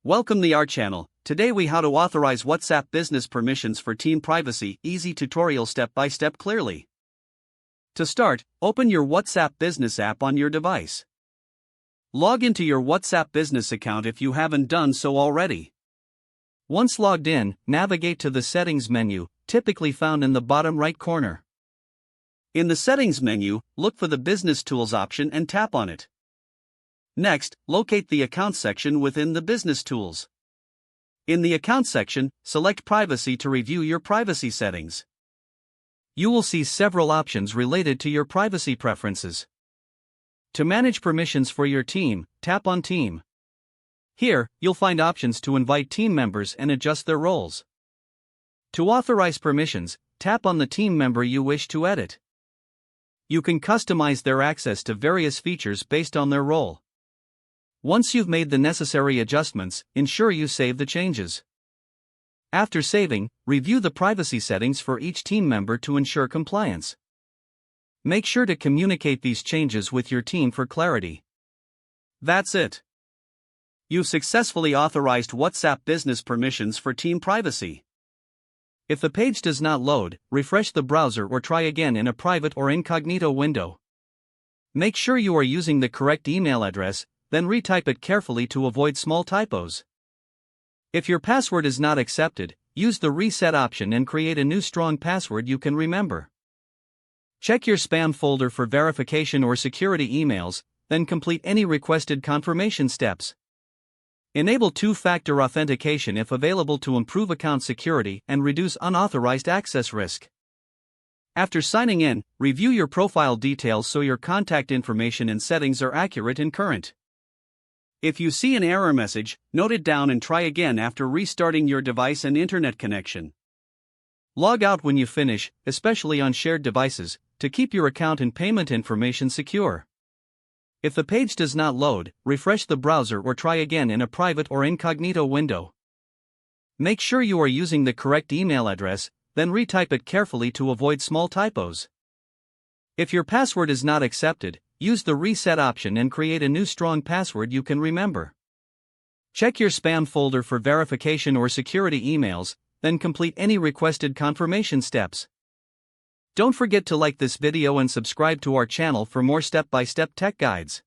Welcome to our channel. Today we how to authorize WhatsApp business permissions for team privacy. Easy tutorial step by step clearly. To start, open your WhatsApp business app on your device. Log into your WhatsApp business account if you haven't done so already. Once logged in, navigate to the settings menu, typically found in the bottom right corner. In the settings menu, look for the business tools option and tap on it. Next, locate the Account section within the Business Tools. In the Account section, select Privacy to review your privacy settings. You will see several options related to your privacy preferences. To manage permissions for your team, tap on Team. Here, you'll find options to invite team members and adjust their roles. To authorize permissions, tap on the team member you wish to edit. You can customize their access to various features based on their role. Once you've made the necessary adjustments, ensure you save the changes. After saving, review the privacy settings for each team member to ensure compliance. Make sure to communicate these changes with your team for clarity. That's it. You've successfully authorized WhatsApp business permissions for team privacy. If the page does not load, refresh the browser or try again in a private or incognito window. Make sure you are using the correct email address, then retype it carefully to avoid small typos. If your password is not accepted, use the reset option and create a new strong password you can remember. Check your spam folder for verification or security emails, then complete any requested confirmation steps. Enable two-factor authentication if available to improve account security and reduce unauthorized access risk. After signing in, review your profile details so your contact information and settings are accurate and current. If you see an error message, note it down and try again after restarting your device and internet connection. Log out when you finish, especially on shared devices, to keep your account and payment information secure. If the page does not load, refresh the browser or try again in a private or incognito window. Make sure you are using the correct email address, then retype it carefully to avoid small typos. If your password is not accepted, use the reset option and create a new strong password you can remember. Check your spam folder for verification or security emails, then complete any requested confirmation steps. Don't forget to like this video and subscribe to our channel for more step-by-step tech guides.